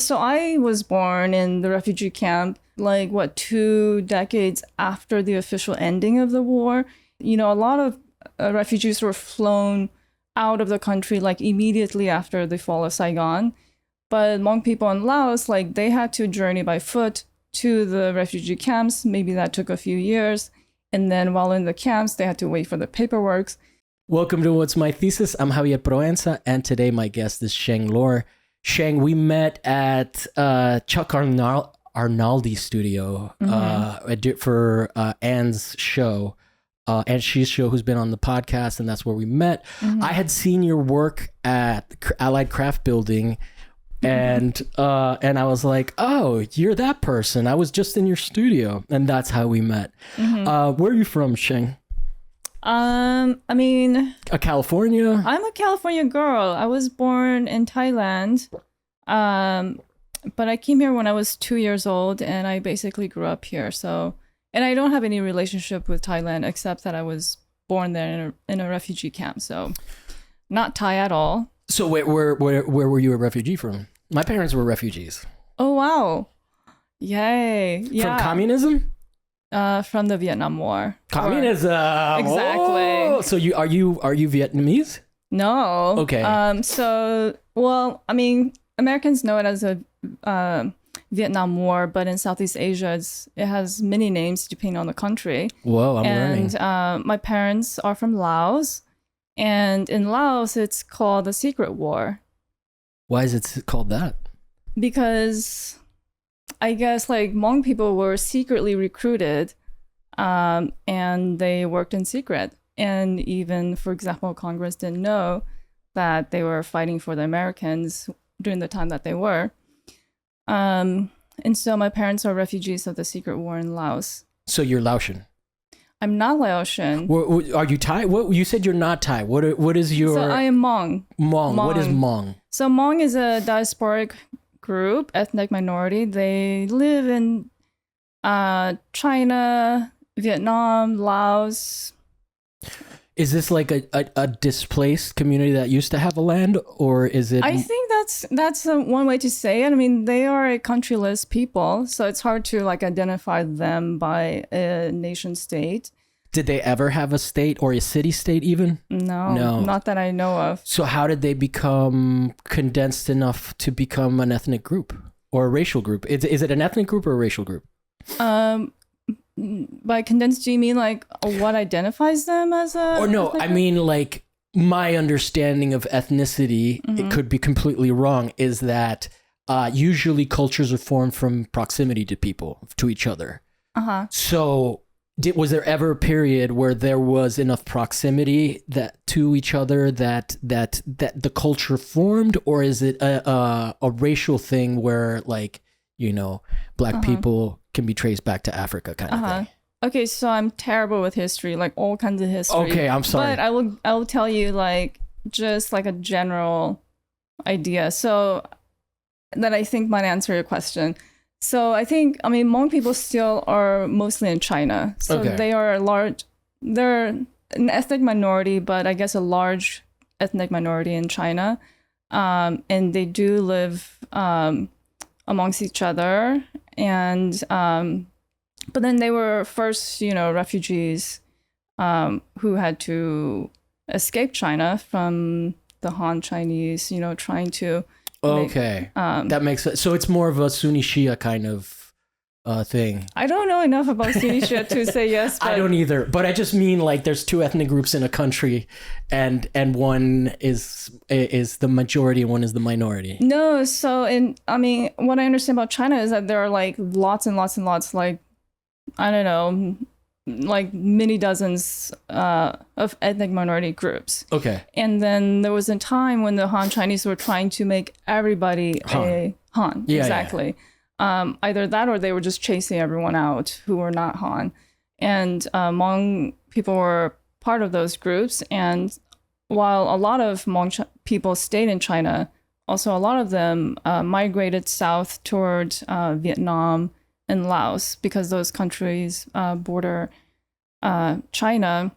So I was born in the refugee camp, 2 decades after the official ending of the war. A lot of refugees were flown out of the country immediately after the fall of Saigon. But Hmong people in Laos, they had to journey by foot to the refugee camps. Maybe that took a few years. And then while in the camps, they had to wait for the paperwork. Welcome to What's My Thesis. I'm Javier Proenza, and today my guest is Sheng Lor. Sheng, we met at Chuck Arnaldi's studio for Anne's show. Anne Shee's show, who's been on the podcast, and that's where we met. I had seen your work at Allied Craft Building, and I was like, oh, you're that person. I was just in your studio, and that's how we met. Where are you from, Sheng? California? I'm a California girl. I was born in Thailand, but I came here when I was 2 years old, and I basically grew up here. And I don't have any relationship with Thailand except that I was born there in a refugee camp. So not Thai at all. So where were you a refugee from? My parents were refugees. Oh, wow. Yay. Yeah. From communism? From the Vietnam War. Communism. Exactly. Oh, so are you Vietnamese? No. Okay. Americans know it as a Vietnam War, but in Southeast Asia, it has many names depending on the country. Whoa, I'm learning. And my parents are from Laos, and in Laos, it's called the Secret War. Why is it called that? Because I guess Hmong people were secretly recruited, and they worked in secret. And even, for example, Congress didn't know that they were fighting for the Americans during the time that they were. And so my parents are refugees of the secret war in Laos. So you're Laotian? I'm not Laotian. Are you Thai? What you said you're not Thai. What is your? So I am Hmong. Hmong. What is Hmong? So Hmong is a diasporic group, ethnic minority. They live in China, Vietnam, Laos. Is this like a displaced community that used to have a land, or is it? I think that's one way to say it. I mean, they are a countryless people, so it's hard to identify them by a nation state. Did they ever have a state or a city state even? No, not that I know of. So how did they become condensed enough to become an ethnic group or a racial group? Is it an ethnic group or a racial group? By condensed, do you mean what identifies them as a? Or no, I mean my understanding of ethnicity, it could be completely wrong, is that usually cultures are formed from proximity to people, to each other. So was there ever a period where there was enough proximity to each other that the culture formed, or is it a racial thing where black people can be traced back to Africa kind of thing? Okay, so I'm terrible with history, all kinds of history. Okay, I'm sorry. But I will tell you just a general idea. So that I think might answer your question. So Hmong people still are mostly in China. So they're an ethnic minority, but I guess a large ethnic minority in China. And they do live amongst each other. And but then they were first, refugees who had to escape China from the Han Chinese, trying to. Okay, that makes sense. So it's more of a Sunni Shia kind of thing. I don't know enough about Sunni Shia to say yes. But... I don't either, but I just mean there's two ethnic groups in a country, and one is the majority and one is the minority. No, so what I understand about China is that there are lots and lots and lots, I don't know, many dozens of ethnic minority groups. Okay. And then there was a time when the Han Chinese were trying to make everybody a Han. Yeah, exactly. Yeah. Either that or they were just chasing everyone out who were not Han. And Hmong people were part of those groups. And while a lot of Hmong people stayed in China, also a lot of them migrated south towards Vietnam and Laos, because those countries border China.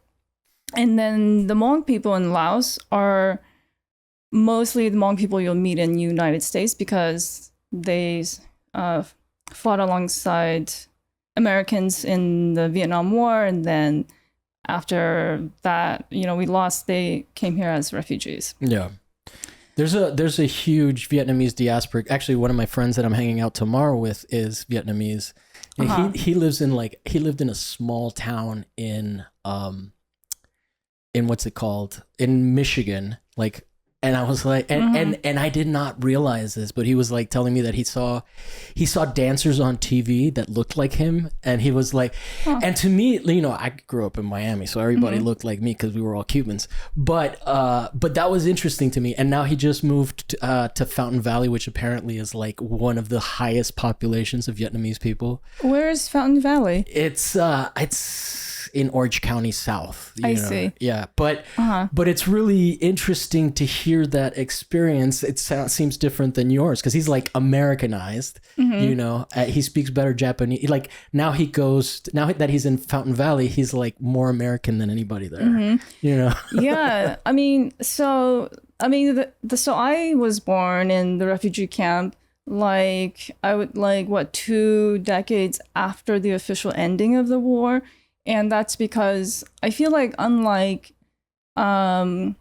And then the Hmong people in Laos are mostly the Hmong people you'll meet in the United States, because they fought alongside Americans in the Vietnam War, and then after that, we lost, they came here as refugees. Yeah. There's a huge Vietnamese diaspora. Actually, one of my friends that I'm hanging out tomorrow with is Vietnamese. And he lived in a small town in what's it called? In Michigan. And I was like, and I did not realize this, but he was like telling me that he saw dancers on TV that looked like him, and he was like, and to me, I grew up in Miami, so everybody looked like me because we were all Cubans, but that was interesting to me. And now he just moved to Fountain Valley, which apparently is like one of the highest populations of Vietnamese people. Where is Fountain Valley? It's in Orange County South. I see. Yeah, but it's really interesting to hear that experience. It seems different than yours because he's like Americanized. He speaks better Japanese. Like now that he's in Fountain Valley, he's like more American than anybody there. Yeah, so I was born in the refugee camp. I would 2 decades after the official ending of the war. And that's because I feel like unlike, I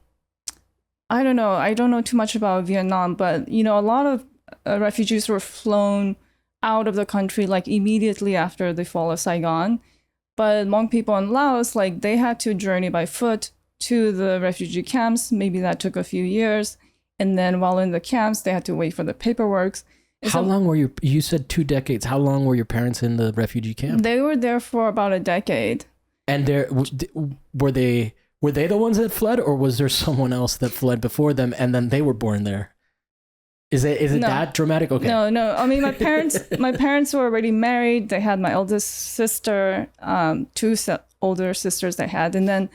don't know too much about Vietnam, but, a lot of refugees were flown out of the country like immediately after the fall of Saigon. But Hmong people in Laos, they had to journey by foot to the refugee camps. Maybe that took a few years. And then while in the camps, they had to wait for the paperwork. How long were you said 2 decades. How long were your parents in the refugee camp? They were there for about a decade. And were they the ones that fled, or was there someone else that fled before them and then they were born there? Is it No. that dramatic? Okay. No. My parents were already married. They had my eldest sister, 2 older sisters they had, and then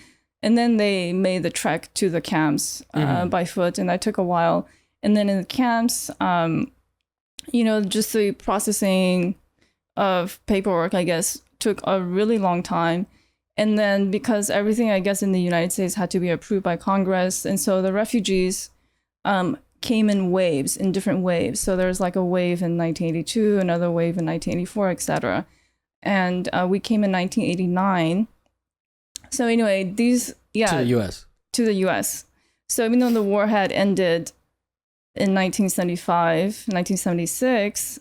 they made the trek to the camps by foot, and that took a while. And then in the camps, just the processing of paperwork, I guess, took a really long time. And then because everything, I guess, in the United States had to be approved by Congress. And so the refugees came in different waves. So there's like a wave in 1982, another wave in 1984, etc. And we came in 1989. So anyway, to the U.S. To the U.S. So even though the war had ended in 1975, 1976,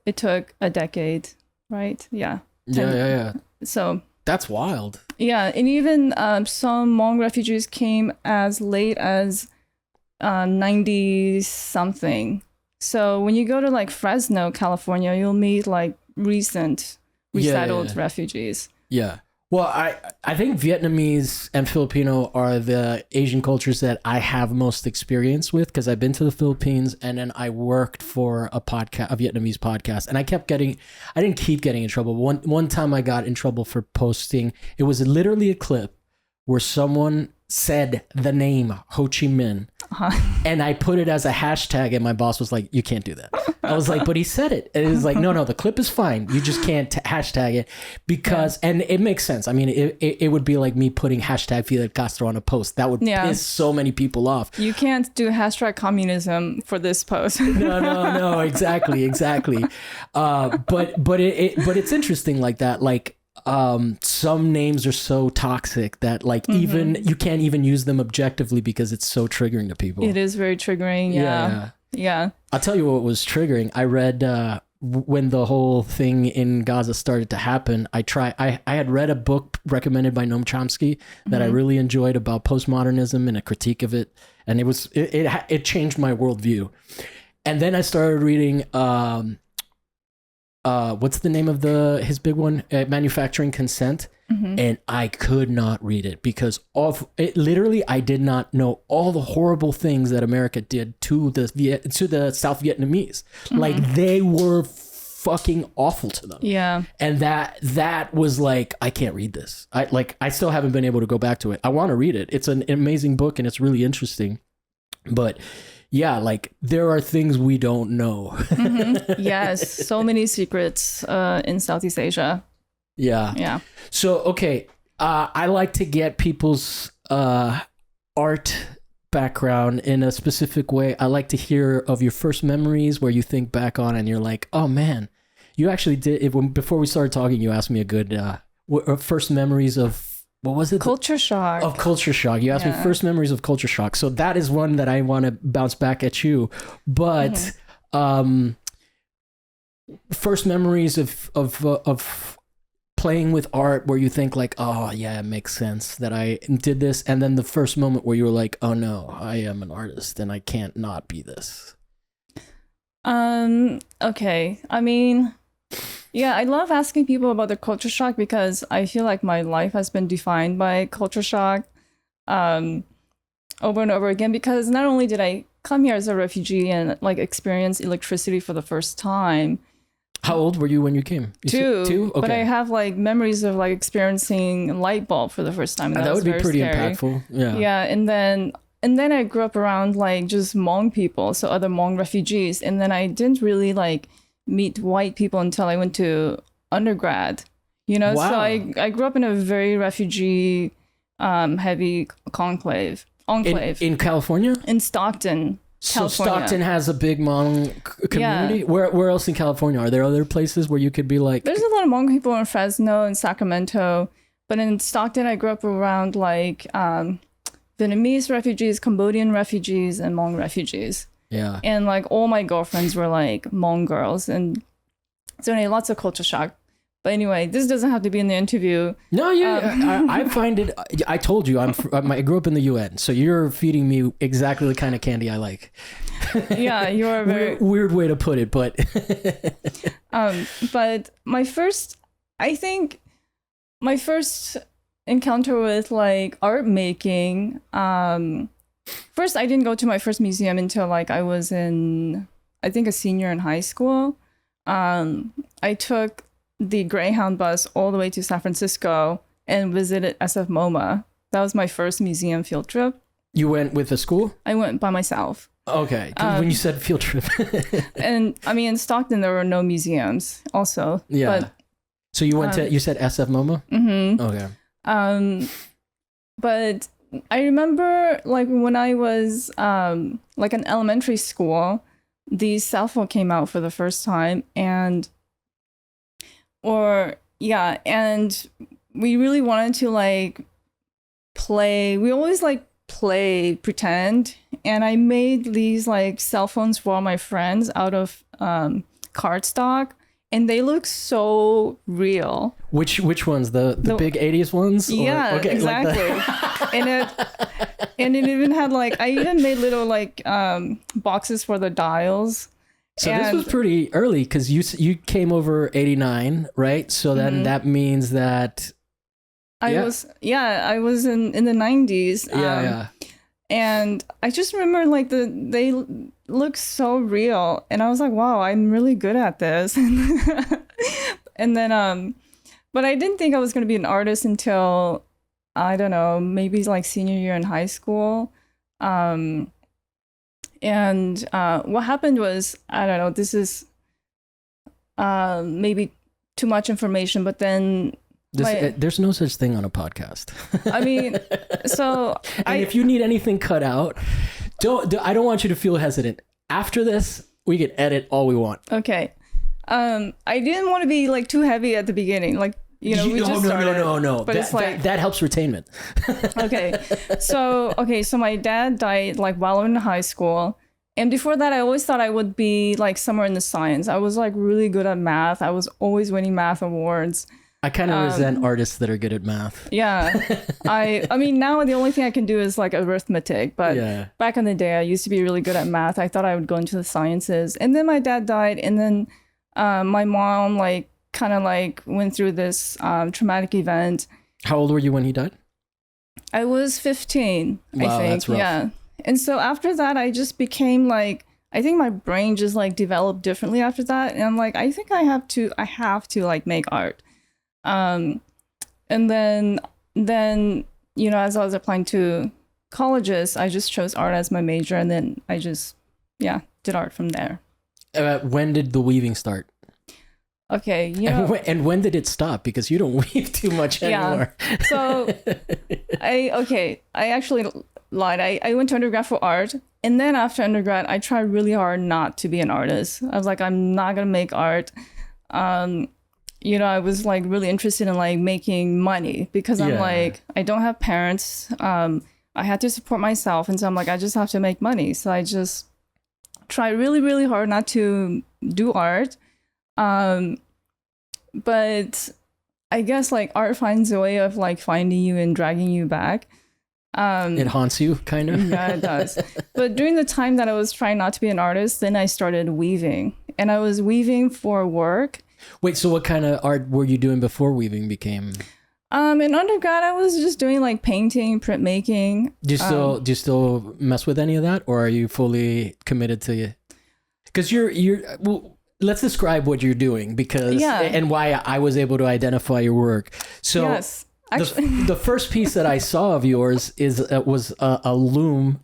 it took a decade, right? Yeah. Yeah. So that's wild. Yeah, and even some Hmong refugees came as late as 90-something. So when you go to Fresno, California, you'll meet recent resettled refugees. Yeah. Well, I think Vietnamese and Filipino are the Asian cultures that I have most experience with because I've been to the Philippines and then I worked for a Vietnamese podcast, and I didn't keep getting in trouble. One time I got in trouble for posting. It was literally a clip where someone said the name Ho Chi Minh, and I put it as a hashtag, and my boss was like, "You can't do that." I was like, "But he said it." And it was like, "No, the clip is fine. You just can't hashtag it because," and it makes sense. I mean, it would be like me putting hashtag Fidel Castro on a post. That would piss so many people off. You can't do hashtag communism for this post. No, exactly. But it's interesting like that. Some names are so toxic that even you can't even use them objectively because it's so triggering to people. It is very triggering. Yeah. I'll tell you what was triggering. I read when the whole thing in Gaza started to happen. I had read a book recommended by Noam Chomsky that I really enjoyed about postmodernism and a critique of it, and it changed my worldview. And then I started reading what's the name of his big one? Manufacturing Consent. And I could not read it because of it. Literally, I did not know all the horrible things that America did to the South Vietnamese. They were fucking awful to them. Yeah. And that was I can't read this. I still haven't been able to go back to it. I want to read it. It's an amazing book and it's really interesting. But yeah, there are things we don't know. Yes, so many secrets in Southeast Asia. Yeah. So, okay, I like to get people's art background in a specific way, I like to hear of your first memories where you think back on and you're like, oh man, you actually did it. Before we started talking, you asked me a good first memories of, what was it? Culture shock. Of culture shock. You asked me first memories of culture shock. So that is one that I want to bounce back at you. But first memories of playing with art where you think like, oh yeah, it makes sense that I did this, and then the first moment where you were like, oh no, I am an artist and I can't not be this. Okay. I mean, yeah, I love asking people about their culture shock because I feel like my life has been defined by culture shock over and over again, because not only did I come here as a refugee and like experience electricity for the first time. How old were you when you came? Two. Okay. But I have like memories of like experiencing a light bulb for the first time. That would be pretty scary. Impactful. Yeah. Yeah, and then I grew up around like just Hmong people, so other Hmong refugees, and then I didn't really like meet white people until I went to undergrad. You know, Wow. so I grew up in a very refugee heavy enclave In California? in Stockton. So California. Stockton has a big Hmong community. Yeah. Where else in California? Are there other places where you could be like? There's a lot of Hmong people in Fresno and Sacramento, but in Stockton, I grew up around like Vietnamese refugees, Cambodian refugees, and Hmong refugees. Yeah. And like all my girlfriends were like Hmong girls, and so anyway, lots of culture shock. But anyway, this doesn't have to be in the interview. No, I find it. I told you I grew up in the UN, so you're feeding me exactly the kind of candy I like. Yeah, you are very weird way to put it, but but my first encounter with like art making. First, I didn't go to my first museum until like I was in, I think, a senior in high school. I took the Greyhound bus all the way to San Francisco and visited SF MoMA. That was my first museum field trip. You went with a school? I went by myself. Okay, when you said field trip. And I mean, in Stockton, there were no museums also. Yeah. But, so you went to, you said SF MoMA? mm-hmm. Okay. But I remember like when I was like in elementary school, the cell phone came out for the first time, and we really wanted to like play. We always like play pretend, and I made these like cell phones for all my friends out of cardstock, and they look so real. Which ones? The big 80s ones? Yeah, okay, exactly. and it even had like, I even made little like boxes for the dials. So this was pretty early because you came over 89, right? So then that means that I was in the 90s. Yeah. And I just remember like they look so real, and I was like, wow, I'm really good at this. And then but I didn't think I was going to be an artist until, I don't know, maybe like senior year in high school. And what happened was, I don't know, this is maybe too much information, but then there's no such thing on a podcast. I mean, so if you need anything cut out, I don't want you to feel hesitant. After this, we can edit all we want. Okay. I didn't want to be like too heavy at the beginning, like, you know, we just started. No. But it's like that helps retainment. Okay. So my dad died like while in high school. And before that, I always thought I would be like somewhere in the science. I was like really good at math. I was always winning math awards. I kind of resent artists that are good at math. Yeah. I mean, now the only thing I can do is like arithmetic. But back in the day, I used to be really good at math. I thought I would go into the sciences. And then my dad died. And then my mom like kind of like went through this traumatic event. How old were you when he died? I was 15, wow, I think. That's rough. Yeah. And so after that, I just became like, I think my brain just like developed differently after that. And I'm like, I think I have to like make art. And then, you know, as I was applying to colleges, I just chose art as my major. And then I just, did art from there. When did the weaving start? Okay, you know, and when did it stop? Because you don't weave too much anymore. So I actually lied. I went to undergrad for art. And then after undergrad, I tried really hard not to be an artist. I was like, I'm not going to make art. You know, I was like really interested in like making money because I'm like, I don't have parents. I had to support myself. And so I'm like, I just have to make money. So I just try really, really hard not to do art. But I guess like art finds a way of like finding you and dragging you back. It haunts you, kind of. Yeah, it does. But during the time that I was trying not to be an artist, then I started weaving. And I was weaving for work. Wait, so what kind of art were you doing before weaving became? In undergrad, I was just doing like painting, printmaking. Do you still mess with any of that, or are you fully committed to it? Because well, let's describe what you're doing and why I was able to identify your work. So yes, actually, the first piece that I saw of yours was a loom,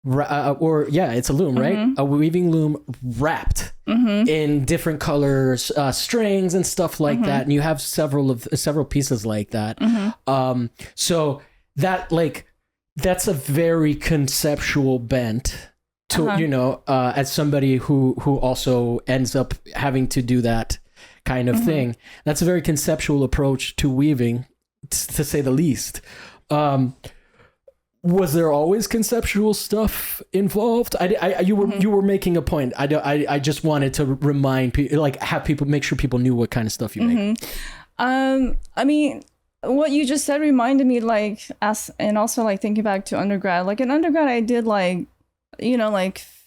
it's a loom, right? A weaving loom wrapped in different colors, strings and stuff like that, and you have several pieces like that. So that's a very conceptual bent to as somebody who also ends up having to do that kind of thing. That's a very conceptual approach to weaving, to say the least. Was there always conceptual stuff involved? You were making a point. I just wanted to remind people, like have people make sure people knew what kind of stuff you make. I mean, what you just said reminded me and also like thinking back to undergrad. Like in undergrad, I did like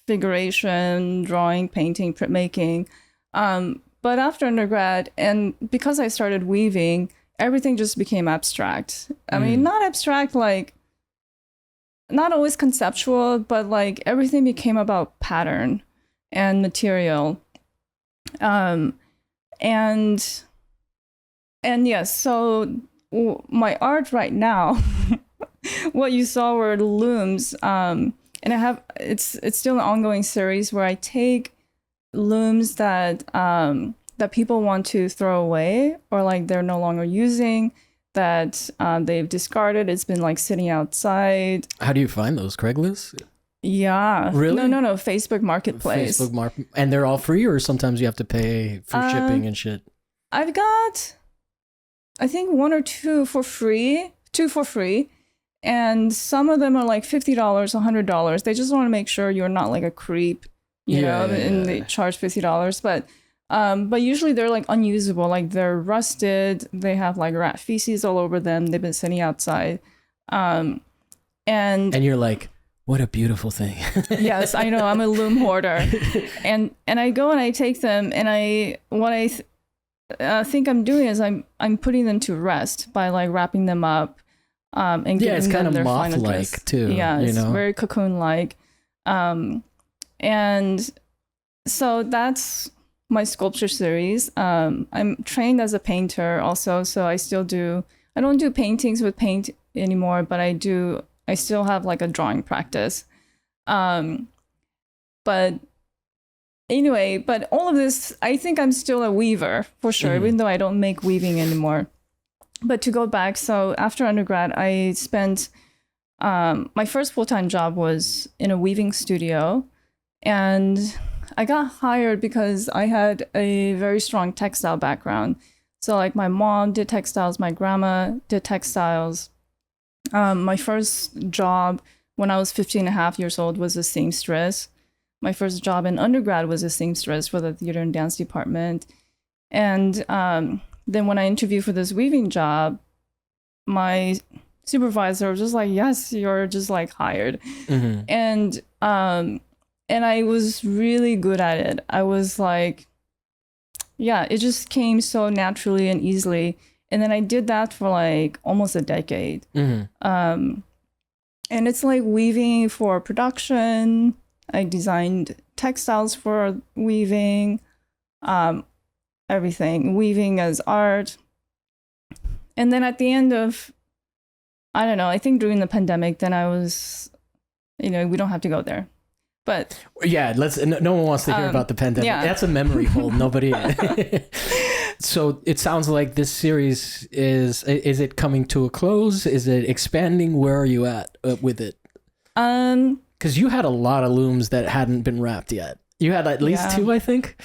figuration, drawing, painting, printmaking. But after undergrad, and because I started weaving, everything just became abstract. I mean, not abstract like. Not always conceptual, but like everything became about pattern and material. And yes, so my art right now, what you saw were looms. And it's still an ongoing series where I take looms that people want to throw away or like they're no longer using, that they've discarded. It's been like sitting outside. How do you find those? Craigslist? Yeah. Really? No. Facebook Marketplace. And they're all free, or sometimes you have to pay for shipping and shit? I've got, I think 1 or 2 for free, 2 for free. And some of them are like $50, $100. They just want to make sure you're not like a creep, you know, and they charge $50. But usually they're like unusable, like they're rusted. They have like rat feces all over them. They've been sitting outside. And you're like, what a beautiful thing. Yes, I know. I'm a loom hoarder. And I go and I take them, and what I think I'm doing is I'm putting them to rest by like wrapping them up. And giving it's kind them of their moth-like too. Yeah, it's very cocoon-like. And so that's my sculpture series. I'm trained as a painter also, so I don't do paintings with paint anymore, but I still have like a drawing practice. But anyway, but all of this, I think I'm still a weaver for sure, even though I don't make weaving anymore. But to go back, so after undergrad, I spent my first full-time job was in a weaving studio, and I got hired because I had a very strong textile background. So like my mom did textiles, my grandma did textiles. My first job when I was 15 and a half years old was a seamstress. My first job in undergrad was a seamstress for the theater and dance department. And then when I interviewed for this weaving job, my supervisor was just like, yes, you're just like hired. And I was really good at it. I was like, yeah, it just came so naturally and easily. And then I did that for like almost a decade. And it's like weaving for production. I designed textiles for weaving, everything, weaving as art. And then at the end of, I don't know, I think during the pandemic, then I was, we don't have to go there. But yeah, no one wants to hear about the pandemic. Yeah. That's a memory hole. Nobody. So it sounds like this series is it coming to a close? Is it expanding? Where are you at with it? Because you had a lot of looms that hadn't been wrapped yet. You had at least two, I think.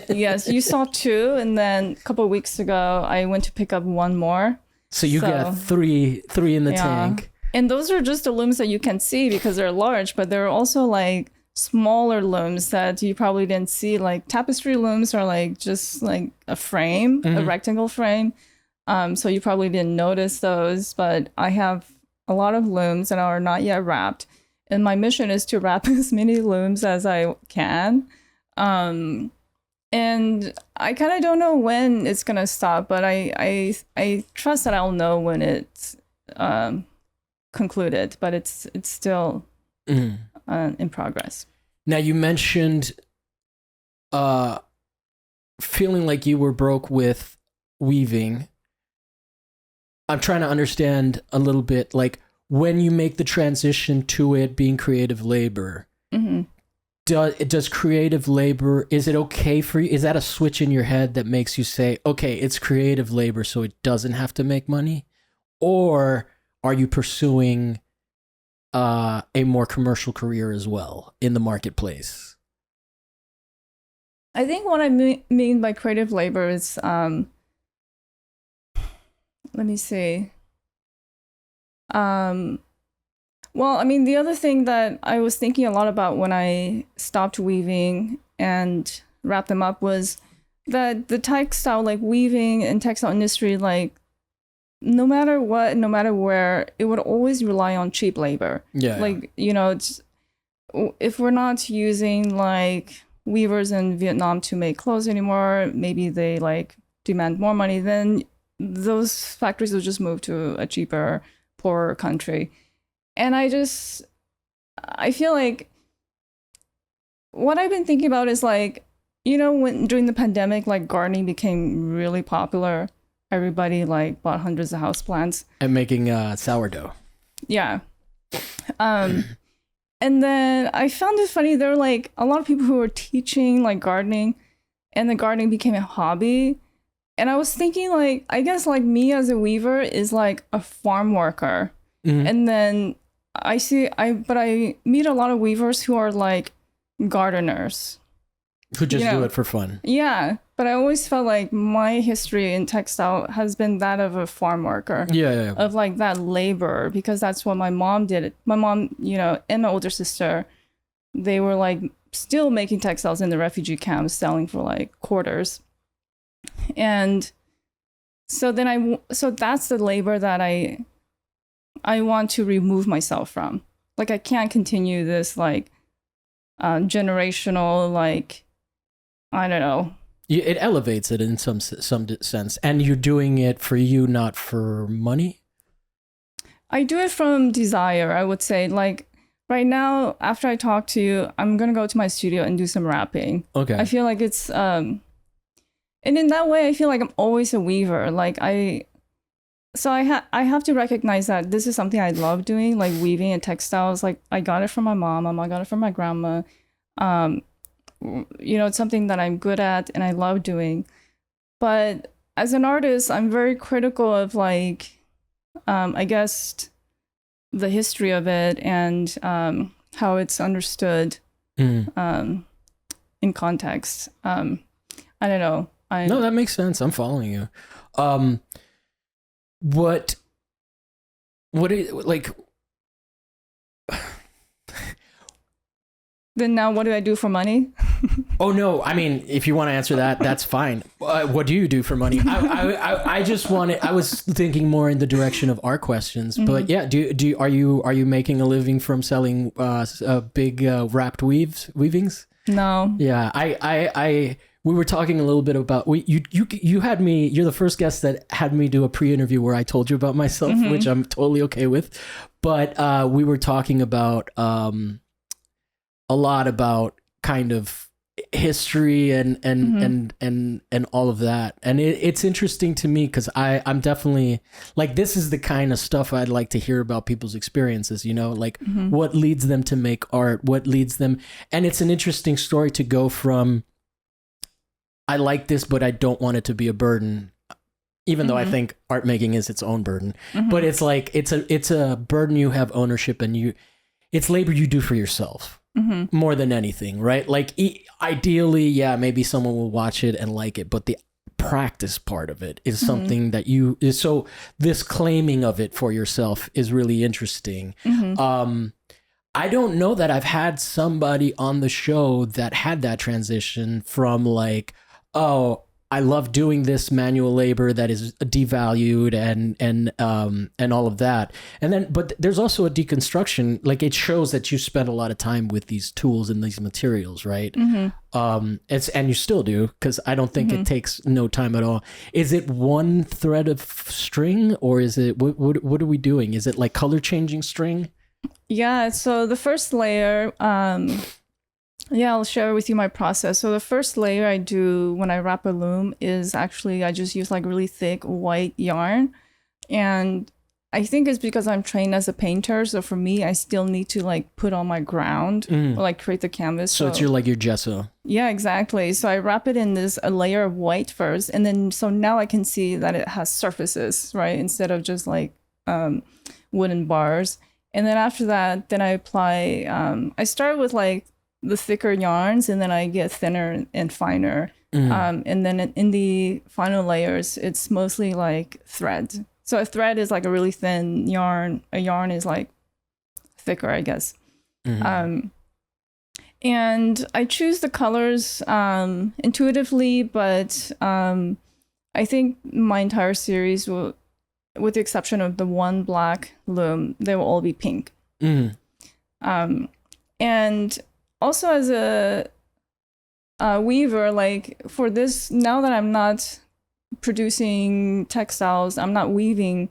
Yes, you saw two, and then a couple of weeks ago, I went to pick up one more. So you got three in the tank. And those are just the looms that you can see because they're large, but there are also like smaller looms that you probably didn't see. Like tapestry looms are like just like a frame, a rectangle frame. So you probably didn't notice those, but I have a lot of looms that are not yet wrapped. And my mission is to wrap as many looms as I can. And I kind of don't know when it's going to stop, but I trust that I'll know when it's concluded, but it's still in progress. Now, you mentioned feeling like you were broke with weaving. I'm trying to understand a little bit, like, when you make the transition to it being creative labor, does creative labor, is it okay for you? Is that a switch in your head that makes you say, okay, it's creative labor, so it doesn't have to make money? Or are you pursuing a more commercial career as well in the marketplace? I think what I mean by creative labor is, let me see. Well, I mean, the other thing that I was thinking a lot about when I stopped weaving and wrapped them up was that the textile, like weaving and textile industry, like no matter what, no matter where, it would always rely on cheap labor. Yeah. Like, you know, if we're not using like weavers in Vietnam to make clothes anymore, maybe they like demand more money, then those factories will just move to a cheaper, poorer country. And I feel like what I've been thinking about is like, you know, when during the pandemic, like gardening became really popular. Everybody like bought hundreds of houseplants. And making sourdough. Yeah. And then I found it funny. There were like a lot of people who were teaching like gardening, and the gardening became a hobby. And I was thinking like, I guess like me as a weaver is like a farm worker. And then I meet a lot of weavers who are like gardeners. Who just do it for fun. Yeah. But I always felt like my history in textile has been that of a farm worker. Yeah. Of like that labor, because that's what my mom did. My mom, you know, and my older sister, they were like still making textiles in the refugee camps, selling for like quarters. And so then so that's the labor that I want to remove myself from. Like I can't continue this like generational, like, I don't know. It elevates it in some sense, and you're doing it for you, not for money. I do it from desire, I would say. Like right now, after I talk to you, I'm gonna go to my studio and do some wrapping. Okay. I feel like it's and in that way, I feel like I'm always a weaver. Like I have to recognize that this is something I love doing, like weaving and textiles. Like I got it from my mom. I got it from my grandma. You know, it's something that I'm good at and I love doing. But as an artist, I'm very critical of like, I guess, the history of it and how it's understood in context. I don't know. No, that makes sense. I'm following you. What is like? Then now what do I do for money? Oh no, I mean, if you want to answer that, that's fine. What do you do for money? I just wanted. I was thinking more in the direction of our questions, but yeah, are you making a living from selling big wrapped weavings? No. Yeah, we were talking a little bit about you had me. You're the first guest that had me do a pre-interview where I told you about myself, which I'm totally okay with. But we were talking about a lot about kind of history and all of that, and it's interesting to me because I'm definitely like, this is the kind of stuff I'd like to hear about people's experiences, you know, like what leads them to make art, what leads them, and it's an interesting story to go from I like this but I don't want it to be a burden, even though I think art making is its own burden, but it's like it's a burden you have ownership, and it's labor you do for yourself more than anything, right? Like ideally, yeah, maybe someone will watch it and like it, but the practice part of it is something that so this claiming of it for yourself is really interesting. I don't know that I've had somebody on the show that had that transition from like, oh, I love doing this manual labor that is devalued and all of that. And then, but there's also a deconstruction. Like it shows that you spend a lot of time with these tools and these materials, right? And you still do, because I don't think it takes no time at all. Is it one thread of string, or is it what are we doing? Is it like color changing string? Yeah. So the first layer. Yeah, I'll share with you my process. So the first layer I do when I wrap a loom is actually, I just use like really thick white yarn. And I think it's because I'm trained as a painter. So for me, I still need to like put on my ground or like create the canvas. So it's your gesso. Yeah, exactly. So I wrap it in a layer of white first. And then, so now I can see that it has surfaces, right? Instead of just like wooden bars. And then after that, then I apply, I start with like the thicker yarns, and then I get thinner and finer. And then in the final layers, it's mostly like thread. So a thread is like a really thin yarn. A yarn is like thicker, I guess. And I choose the colors intuitively, but I think my entire series will, with the exception of the one black loom, they will all be pink. And also as a weaver, like for this, now that I'm not producing textiles, I'm not weaving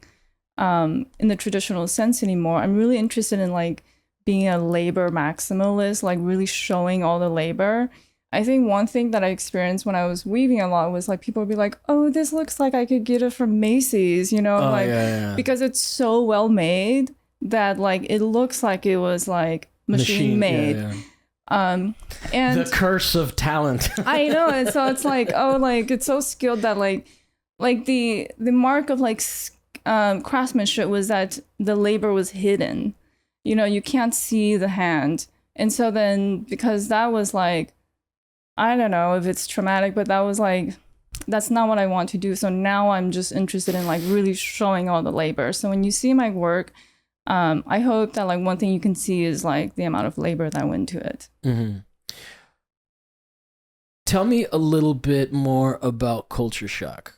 in the traditional sense anymore. I'm really interested in like being a labor maximalist, like really showing all the labor. I think one thing that I experienced when I was weaving a lot was like people would be like, oh, this looks like I could get it from Macy's, you know, because it's so well made that like it looks like it was like machine made. And the curse of talent. I know. And so it's like, oh, like it's so skilled that like the mark of like craftsmanship was that the labor was hidden. You know, you can't see the hand. And so then because that was like, I don't know if it's traumatic, but that was like, that's not what I want to do. So now I'm just interested in like really showing all the labor. So when you see my work, I hope that like one thing you can see is like the amount of labor that went into it. Tell me a little bit more about culture shock,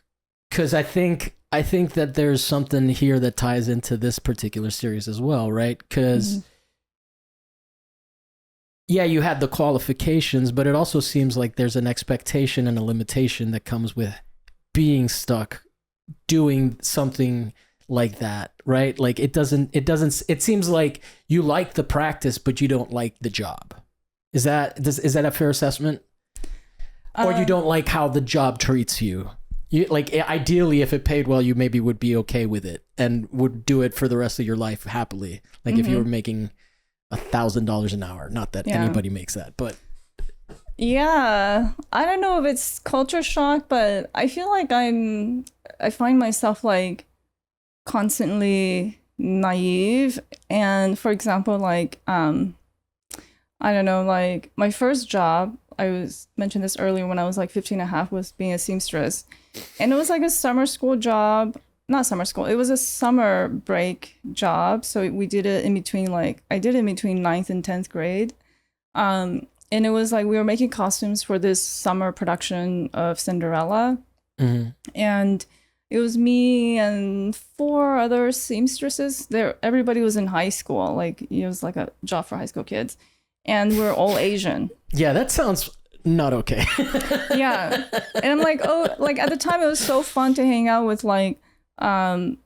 because I think that there's something here that ties into this particular series as well, right? Because yeah, you had the qualifications, but it also seems like there's an expectation and a limitation that comes with being stuck doing something like that, right? Like it seems like you like the practice, but you don't like the job. Is that a fair assessment? Or you don't like how the job treats you? You like, ideally, if it paid well, you maybe would be okay with it and would do it for the rest of your life happily. Like if you were making $1,000 an hour, not that anybody makes that, but yeah, I don't know if it's culture shock, but I feel like I find myself like constantly naive. And for example, like I don't know, like my first job, mentioned this earlier, when I was like 15 and a half, was being a seamstress. And it was like a summer school job. Not summer school, it was a summer break job. So we did it in between, like I did it in between 9th and 10th grade. And it was like we were making costumes for this summer production of Cinderella. And it was me and 4 other seamstresses. Everybody was in high school. Like it was like a job for high school kids. And we're all Asian. Yeah, that sounds not okay. Yeah. And I'm like, oh, like at the time it was so fun to hang out with like my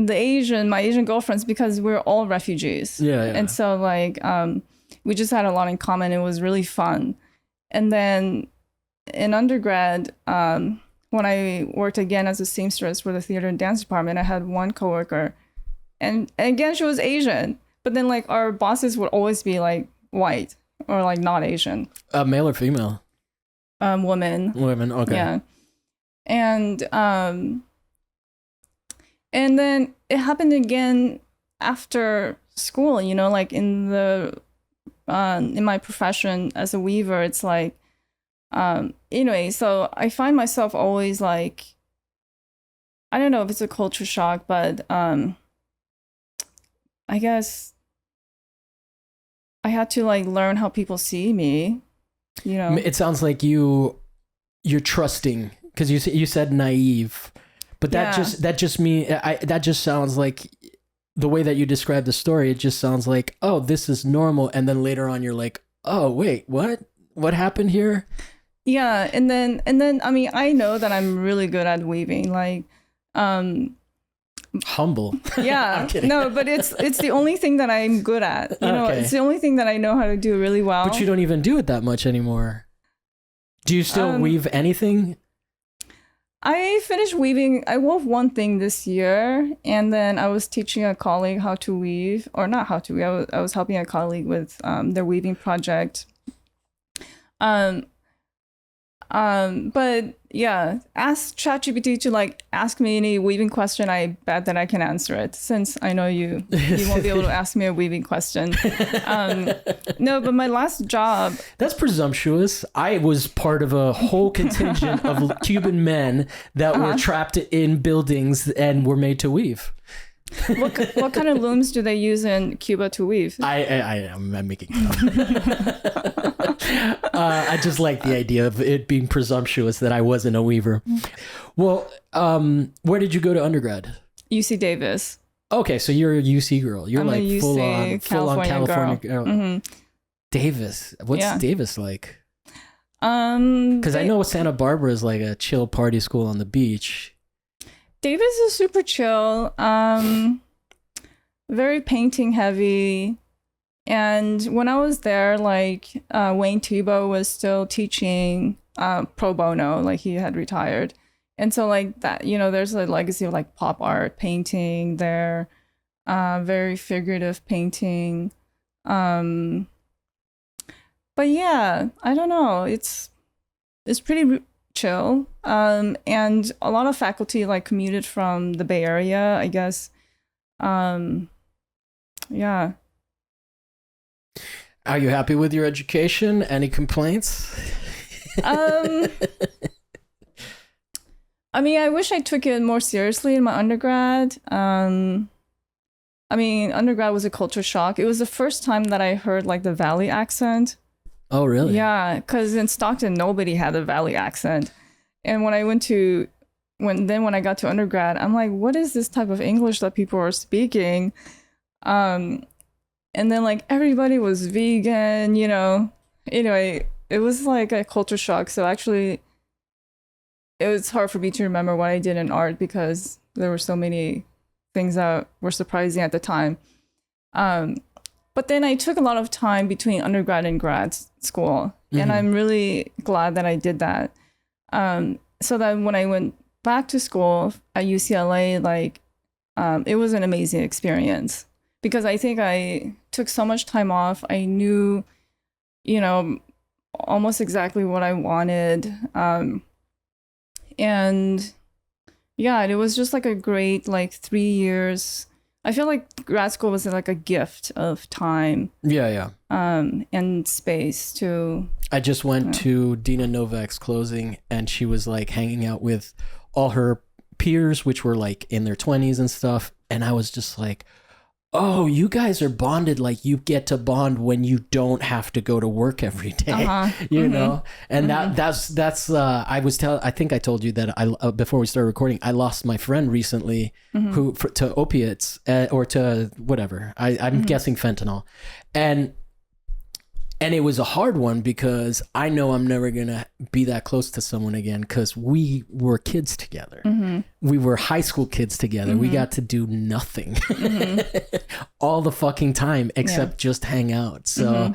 Asian girlfriends, because we're all refugees. Yeah. And so like we just had a lot in common. It was really fun. And then in undergrad, when I worked again as a seamstress for the theater and dance department, I had one coworker, and again she was Asian, but then like our bosses would always be like white or like not Asian. Male or female? Women. Women, okay. Yeah. And then it happened again after school, you know, like in my profession as a weaver, it's like, anyway, so I find myself always like, I don't know if it's a culture shock, but I guess I had to like learn how people see me, you know. It sounds like you're trusting, because you said naive, but that just sounds like the way that you describe the story. It just sounds like, oh, this is normal, and then later on you're like, oh wait, what happened here? Yeah, and then I mean, I know that I'm really good at weaving, like humble. Yeah. I'm kidding. No, but it's the only thing that I'm good at. You know, Okay. it's the only thing that I know how to do really well. But you don't even do it that much anymore. Do you still weave anything? I finished weaving. I wove one thing this year, and then I was teaching a colleague how to weave, or not how to weave. I was helping a colleague with their weaving project. But yeah, ask ChatGPT to like ask me any weaving question. I bet that I can answer it, since I know you won't be able to ask me a weaving question. No, but my last job. That's presumptuous. I was part of a whole contingent of Cuban men that were trapped in buildings and were made to weave. What kind of looms do they use in Cuba to weave? I'm making it up. I just like the idea of it being presumptuous that I wasn't a weaver. Well, where did you go to undergrad? UC Davis. Okay, so you're a UC girl. You're I'm like a full UC on California girl. Mm-hmm. Davis. What's Davis like? Because I know Santa Barbara is like a chill party school on the beach. Davis is super chill, very painting heavy. And when I was there, like Wayne Thiebaud was still teaching pro bono, like he had retired. And so like that, you know, there's a legacy of like pop art painting there, very figurative painting. But yeah, I don't know. It's pretty chill. And a lot of faculty like commuted from the Bay Area, I guess. Yeah. Are you happy with your education? Any complaints? I mean, I wish I took it more seriously in my undergrad. I mean, undergrad was a culture shock. It was the first time that I heard like the Valley accent. Oh, really? Yeah, because in Stockton, nobody had a Valley accent. And when I I got to undergrad, I'm like, what is this type of English that people are speaking? And then like everybody was vegan, you know. Anyway, it was like a culture shock. So actually, it was hard for me to remember what I did in art because there were so many things that were surprising at the time. But then I took a lot of time between undergrad and grad school, and I'm really glad that I did that. So that when I went back to school at UCLA, like it was an amazing experience because I think I took so much time off. I knew, you know, almost exactly what I wanted. And yeah, it was just like a great like 3 years. I feel like grad school was like a gift of time. Yeah. And space to. I just went to Dina Novak's closing, and she was like hanging out with all her peers, which were like in their 20s and stuff. And I was just like, oh, you guys are bonded. Like you get to bond when you don't have to go to work every day, you know? And that's I think I told you that before we started recording, I lost my friend recently to opiates or to whatever. I'm guessing fentanyl. And it was a hard one because I know I'm never going to be that close to someone again because we were kids together. We were high school kids together. We got to do nothing all the fucking time except just hang out. So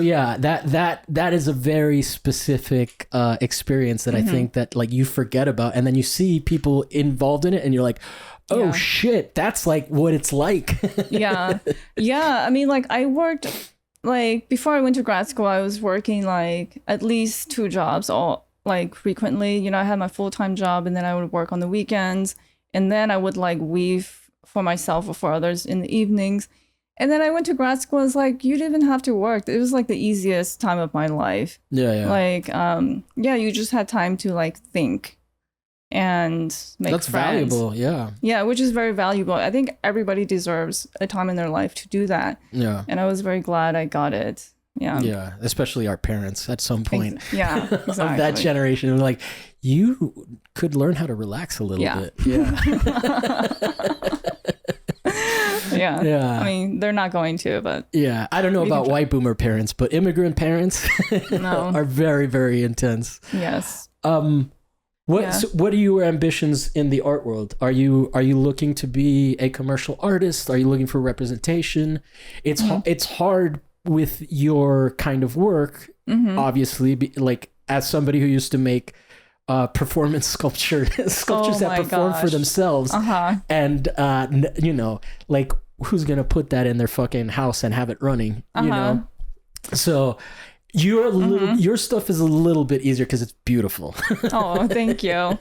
yeah, that is a very specific experience that I think that like you forget about, and then you see people involved in it and you're like, oh shit, that's like what it's like. Yeah. I mean, like I worked... Like before I went to grad school, I was working like at least 2 jobs all like frequently. You know, I had my full-time job and then I would work on the weekends and then I would like weave for myself or for others in the evenings. And then I went to grad school. It's like, you didn't even have to work. It was like the easiest time of my life. Yeah. Like, you just had time to like think and make That's friends. valuable. Yeah. Yeah, which is very valuable. I think everybody deserves a time in their life to do that. Yeah. And I was very glad I got it. Yeah. Yeah. Especially our parents at some point. Yeah, exactly. Of that generation. Like, you could learn how to relax a little bit. Yeah. Yeah. I mean, they're not going to, but yeah. I don't know about white boomer parents, but immigrant parents are very, very intense. Yes. What are your ambitions in the art world? Are you looking to be a commercial artist? Are you looking for representation? It's hard with your kind of work, obviously, like as somebody who used to make performance sculptures that perform for themselves, and you know, like, who's gonna put that in their fucking house and have it running, you know? So your stuff is a little bit easier because it's beautiful. Oh, thank you.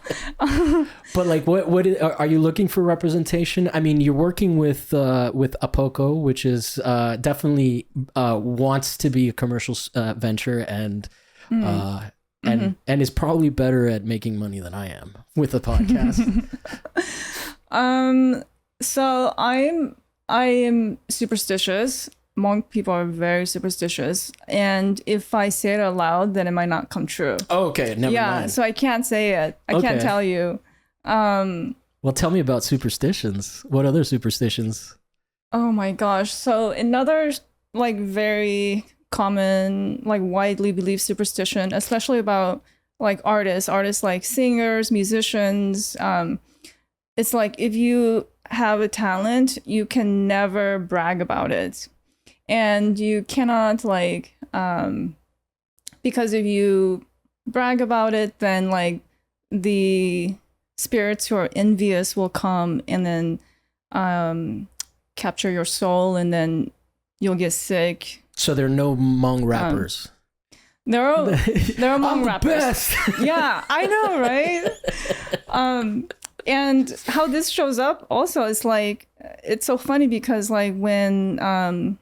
But like, are you looking for representation? I mean, you're working with Apoko, which is definitely wants to be a commercial venture, and and is probably better at making money than I am with a podcast. So I am superstitious. Hmong people are very superstitious, and if I say it aloud, then it might not come true. Oh, okay, never mind. So I can't say it. I can't tell you. Well, tell me about superstitions. What other superstitions? Oh my gosh. So another like very common, like widely believed superstition, especially about like artists like singers, musicians. It's like, if you have a talent, you can never brag about it. And you cannot like, because if you brag about it, then like the spirits who are envious will come and then capture your soul, and then you'll get sick. So there are no Hmong rappers. There are Hmong rappers. Best. Yeah, I know, right? And how this shows up also is like, it's so funny because like when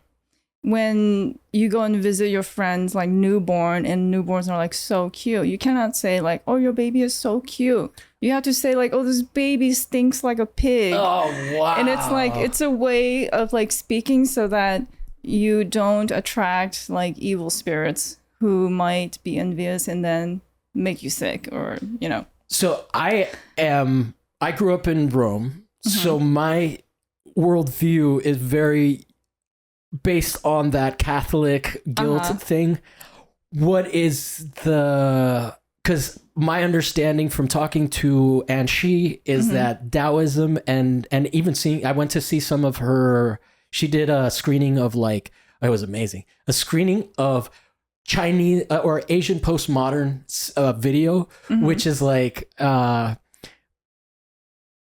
you go and visit your friends like newborn, and newborns are like so cute, you cannot say like, oh, your baby is so cute. You have to say like, oh, this baby stinks like a pig. Oh, wow. And it's like, it's a way of like speaking so that you don't attract like evil spirits who might be envious and then make you sick, or, you know. So I grew up in Rome, so my worldview is very based on that Catholic guilt thing. What is because my understanding from talking to Anshi is that Taoism and even I went to see some of her, she did a screening of like, it was amazing, a screening of Chinese or Asian postmodern video, which is like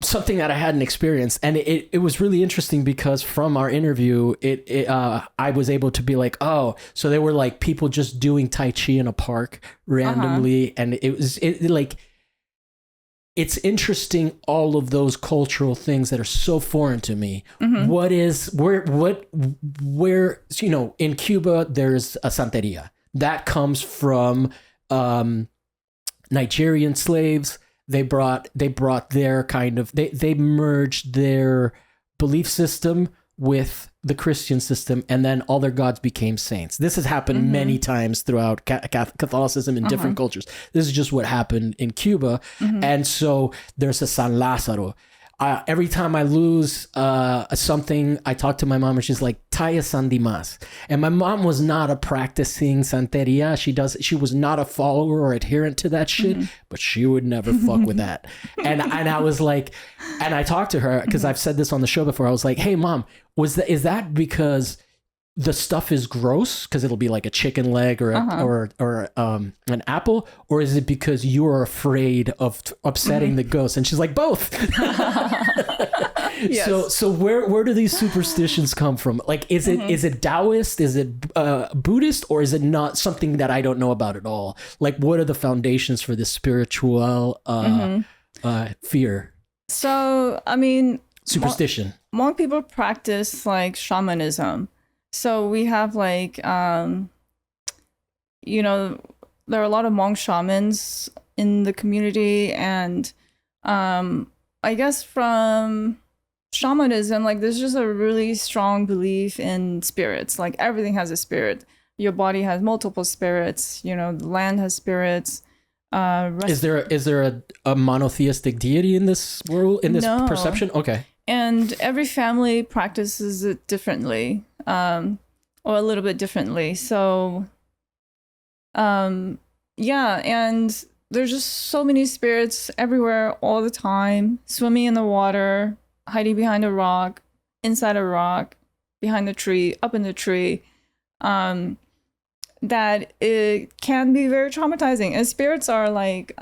something that I hadn't experienced, and it was really interesting because from our interview, I was able to be like, oh, so there were like people just doing Tai Chi in a park randomly, and it's interesting, all of those cultural things that are so foreign to me. Where you know, in Cuba there's a santeria that comes from Nigerian slaves. They brought their kind of, they merged their belief system with the Christian system, and then all their gods became saints. This has happened many times throughout Catholicism in different cultures. This is just what happened in Cuba. And so there's a San Lázaro. Every time I lose something, I talk to my mom, and she's like, Taya San Dimas. And my mom was not a practicing santeria. She was not a follower or adherent to that shit, but she would never fuck with that. And I was like, and I talked to her because I've said this on the show before. I was like, hey mom, is that because the stuff is gross because it'll be like a chicken leg or an apple, or is it because you're afraid of upsetting the ghost? And she's like, both. Yes. So where do these superstitions come from? Like, is it Taoist? Is it Buddhist? Or is it not something that I don't know about at all? Like, what are the foundations for this spiritual fear? So, I mean, Superstition. Hmong people practice like shamanism. So we have like, you know, there are a lot of Hmong shamans in the community, and I guess from shamanism, like there's just a really strong belief in spirits. Like everything has a spirit. Your body has multiple spirits. You know, the land has spirits. Is there a monotheistic deity in this world, in this perception? Okay. And every family practices it differently, or a little bit differently. So, yeah, and there's just so many spirits everywhere all the time, swimming in the water, hiding behind a rock, inside a rock, behind the tree, up in the tree, that it can be very traumatizing. And spirits are like,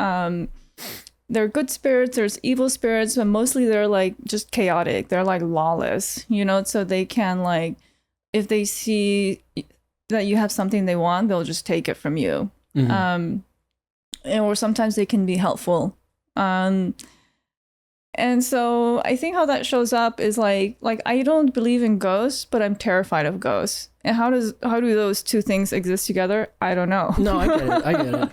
they're good spirits, there's evil spirits, but mostly they're like just chaotic. They're like lawless, you know, so they can like, if they see that you have something they want, they'll just take it from you. Or sometimes they can be helpful. And so I think how that shows up is like I don't believe in ghosts, but I'm terrified of ghosts. And how do those two things exist together? I don't know. No, I get it.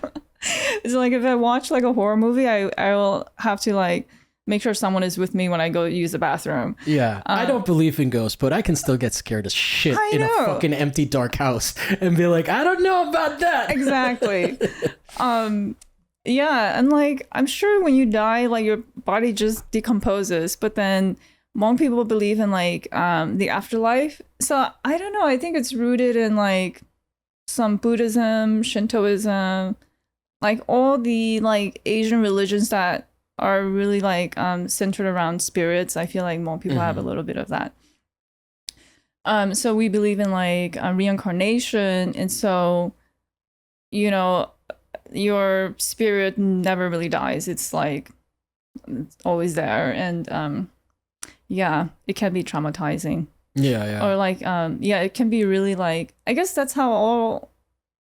It's like if I watch like a horror movie, I will have to like make sure someone is with me when I go use the bathroom. Yeah, I don't believe in ghosts, but I can still get scared as shit in a fucking empty dark house and be like, I don't know about that. Exactly. Yeah, and like I'm sure when you die, like your body just decomposes, but then Hmong people believe in like the afterlife. So I don't know. I think it's rooted in like some Buddhism, Shintoism, like all the like Asian religions that are really like centered around spirits. I feel like Hmong people have a little bit of that. So we believe in like reincarnation, and so you know your spirit never really dies. It's like it's always there, and yeah, it can be traumatizing. Yeah. Or like yeah, it can be really like, I guess that's how all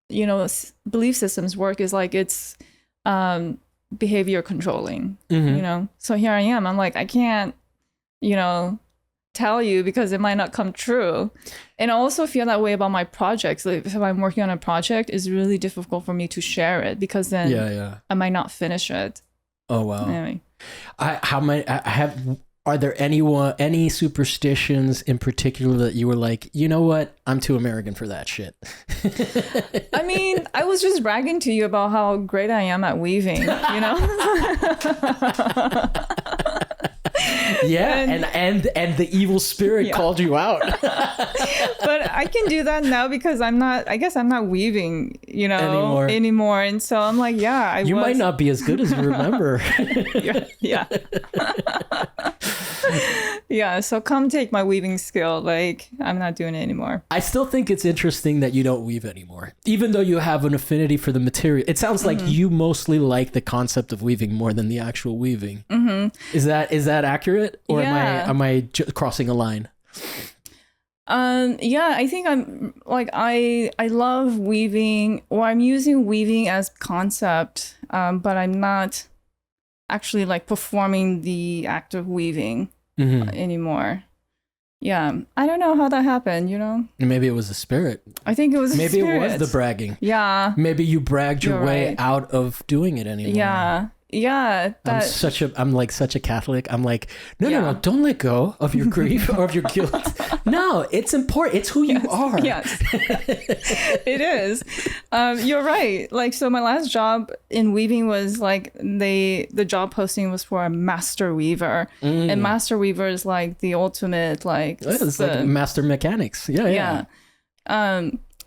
you know belief systems work, is like it's behavior controlling, you know. So here I am, I'm like I can't, you know, tell you because it might not come true. And I also feel that way about my projects. Like if I'm working on a project, it's really difficult for me to share it because then I might not finish it. Oh wow. Anyway. Are there any superstitions in particular that you were like, you know what, I'm too American for that shit? I mean, I was just bragging to you about how great I am at weaving, you know? Yeah, and the evil spirit called you out. But I can do that now because I guess I'm not weaving, you know, anymore. And so I'm like, yeah, you might not be as good as you remember. Yeah. Yeah, so come take my weaving skill. Like, I'm not doing it anymore. I still think it's interesting that you don't weave anymore, even though you have an affinity for the material. It sounds like you mostly like the concept of weaving more than the actual weaving. Is that accurate, or am I crossing a line? Yeah, I think I'm like I love weaving, or I'm using weaving as concept, but I'm not actually like performing the act of weaving anymore. Yeah, I don't know how that happened, you know? Maybe it was the spirit. I think it was Maybe it was the bragging. Yeah. Maybe you bragged your way out of doing it anymore. Yeah. I'm like such a Catholic. I'm like, no, don't let go of your grief or of your guilt. No, it's important. It's who you are. Yes, it is. You're right. Like, so my last job in weaving was like the job posting was for a master weaver, and master weaver is like the ultimate like. It's like master mechanics. Yeah.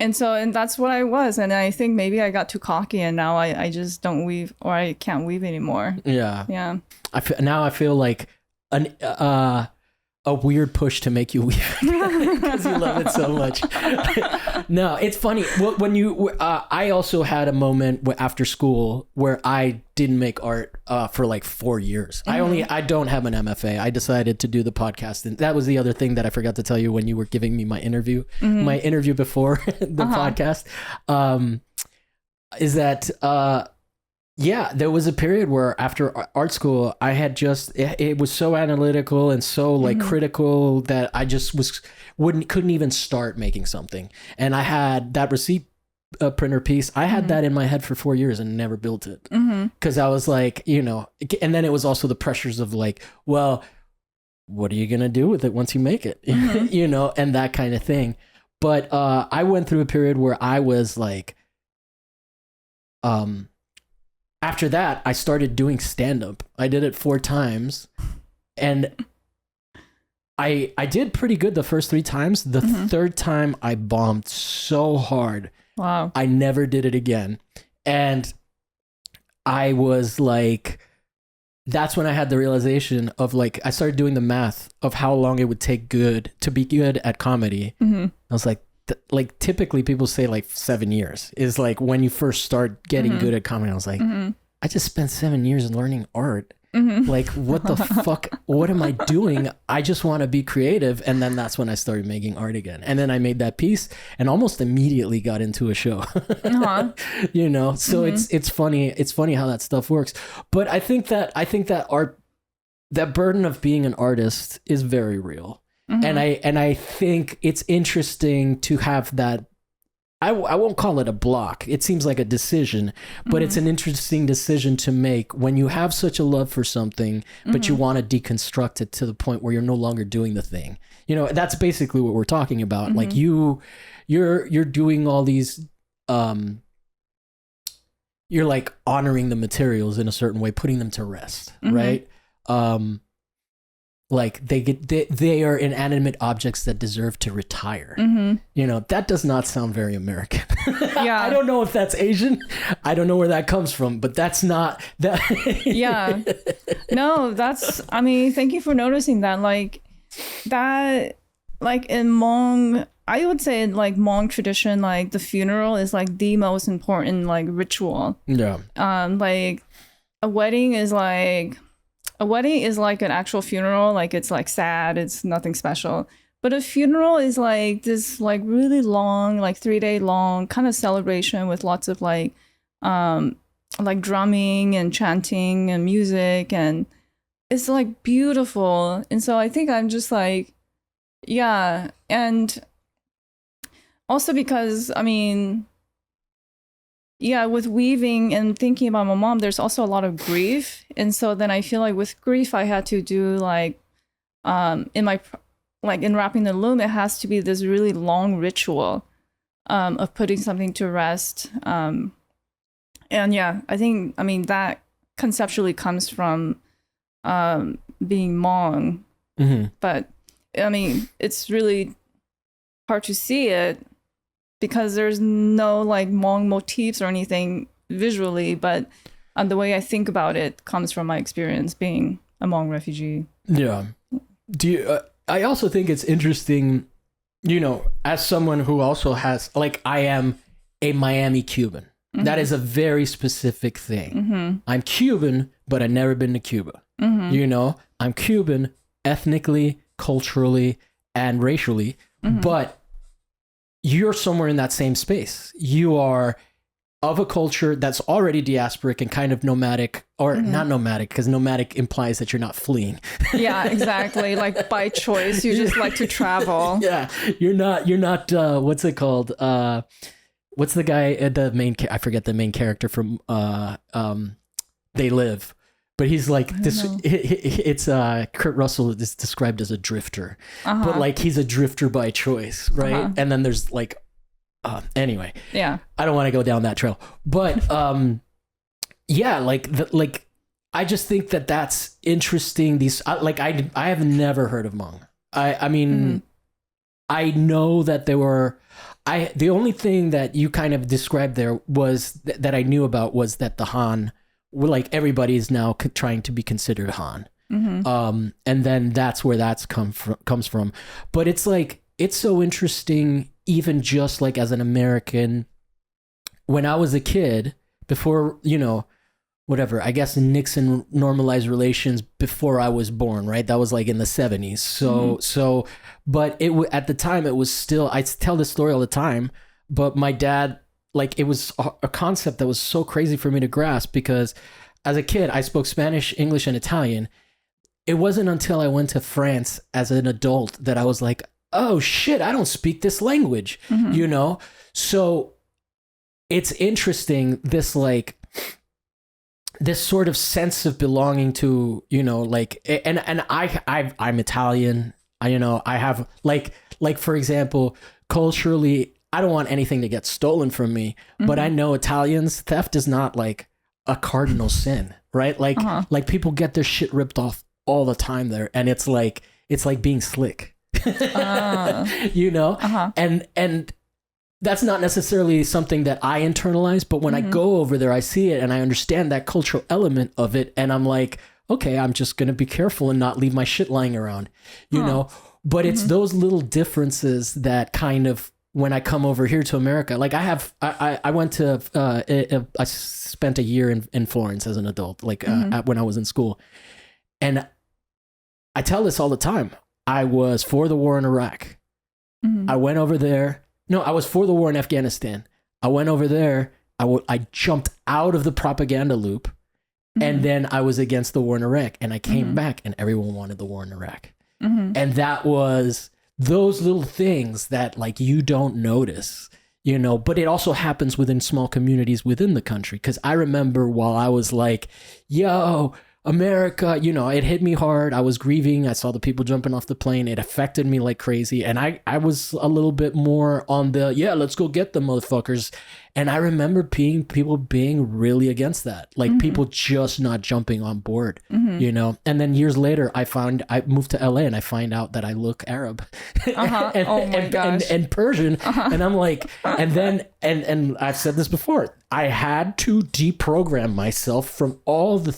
And that's what I was. And I think maybe I got too cocky and now I just don't weave, or I can't weave anymore. Yeah. I feel like a weird push to make you weave because you love it so much. No, it's funny. When I also had a moment after school where I didn't make art for like 4 years. I don't have an MFA. I decided to do the podcast, and that was the other thing that I forgot to tell you when you were giving me my interview before the podcast, is that Yeah, there was a period where after art school, I had it was so analytical and so like critical that I just couldn't even start making something. And I had that receipt printer piece. I had that in my head for 4 years and never built it because I was like, and then it was also the pressures of like, well, what are you going to do with it once you make it? And that kind of thing. But I went through a period where I was like, after that, I started doing stand-up. I did it 4 times, and I did pretty good the first 3 times. The third time, I bombed so hard. Wow. I never did it again. And I was like, that's when I had the realization of like, I started doing the math of how long it would take to be good at comedy. I was like, typically people say like 7 years is like when you first start getting good at comedy. I was like, I just spent 7 years learning art. Like, what the fuck? What am I doing? I just want to be creative. And then that's when I started making art again. And then I made that piece and almost immediately got into a show. So it's funny. It's funny how that stuff works. But I think that art, that burden of being an artist is very real. And I think it's interesting to have that. I won't call it a block. It seems like a decision, but it's an interesting decision to make when you have such a love for something, but you want to deconstruct it to the point where you're no longer doing the thing. That's basically what we're talking about. Like you're doing all these, you're like honoring the materials in a certain way, putting them to rest, right? Like they are inanimate objects that deserve to retire. That does not sound very American. Yeah. I don't know if that's Asian. I don't know where that comes from, but that's not that. Yeah. No, thank you for noticing that. Like that, like in Hmong, I would say in like Hmong tradition, like the funeral is like the most important like ritual. Yeah. Like a wedding is like an actual funeral. Like it's like sad. It's nothing special. But a funeral is like this like really long, like 3-day long kind of celebration with lots of like drumming and chanting and music. And it's like beautiful. And so I think I'm just like, yeah. And also because, with weaving and thinking about my mom, there's also a lot of grief. And so then I feel like with grief, I had to do like, in wrapping the loom, it has to be this really long ritual of putting something to rest. And yeah, I think, that conceptually comes from being Hmong. But it's really hard to see it because there's no like Hmong motifs or anything visually, but the way I think about it comes from my experience being a Hmong refugee. Yeah. I also think it's interesting, as someone who also has, like, I am a Miami Cuban. That is a very specific thing. I'm Cuban, but I've never been to Cuba. I'm Cuban ethnically, culturally, and racially, but you're somewhere in that same space. You are of a culture that's already diasporic and kind of nomadic, or not nomadic, because nomadic implies that you're not fleeing. Yeah, exactly. Like by choice, you just like to travel. Yeah, you're not. What's it called? What's the guy? I forget the main character from They Live. But he's like this. It's Kurt Russell is described as a drifter, but like he's a drifter by choice, right? And then there's like, anyway, yeah. I don't want to go down that trail, but yeah, like I just think that that's interesting. I have never heard of Hmong. I mean, I know that there were. The only thing that you kind of described there was that I knew about was that the Han. Like everybody is now trying to be considered Han. And then that's where that's comes from. But it's like, it's so interesting, even just like as an American, when I was a kid, before, whatever, I guess Nixon normalized relations before I was born, right? That was like in the 70s. But at the time it was still, I tell this story all the time, but my dad like it was a concept that was so crazy for me to grasp, because as a kid I spoke Spanish, English, and Italian. It wasn't until I went to France as an adult that I was like, oh shit, I don't speak this language, you know? So it's interesting, this like, this sort of sense of belonging to, you know, like, and I'm Italian. I have like for example, culturally, I don't want anything to get stolen from me, but I know Italians, theft is not like a cardinal sin, right? Like, like people get their shit ripped off all the time there, and it's like being slick, you know? And that's not necessarily something that I internalize, but when I go over there, I see it and I understand that cultural element of it, and I'm like, okay, I'm just gonna be careful and not leave my shit lying around, you know? But it's those little differences that kind of, when I come over here to America, like I went to I spent a year in Florence as an adult, like when I was in school, and I tell this all the time. I was for the war in Iraq. I went over there. No, I was for the war in Afghanistan. I went over there. I jumped out of the propaganda loop, and then I was against the war in Iraq. And I came back, and everyone wanted the war in Iraq. And that was those little things that like you don't notice, you know. But it also happens within small communities within the country. Because I remember while I was like, yo, America, you know, it hit me hard. I was grieving. I saw the people jumping off the plane. It affected me like crazy. And I was a little bit more on the, yeah, let's go get them motherfuckers. And I remember people being really against that. Like people just not jumping on board, you know? And then years later, I moved to LA and I find out that I look Arab and Persian. And I'm like, and I've said this before, I had to deprogram myself from all the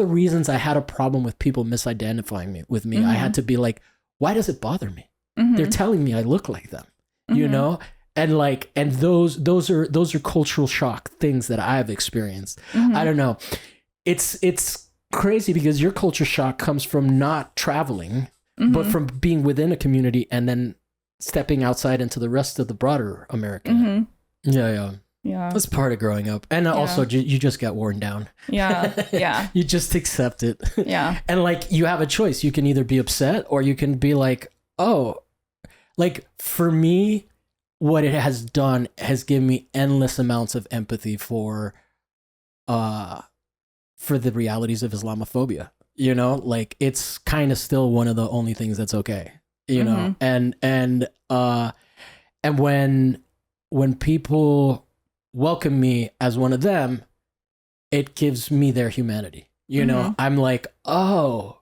reasons I had a problem with people misidentifying with me. I had to be like, why does it bother me? They're telling me I look like them, you know? And like, and those are cultural shock things that I've experienced. I don't know. It's crazy because your culture shock comes from not traveling, but from being within a community and then stepping outside into the rest of the broader America. Yeah. That's part of growing up. And also you just get worn down. Yeah. You just accept it. Yeah. And like you have a choice. You can either be upset or you can be like, oh, like for me, what it has done has given me endless amounts of empathy for the realities of Islamophobia. You know, like it's kind of still one of the only things that's okay. You know, and when people welcome me as one of them, it gives me their humanity. You know, I'm like, oh,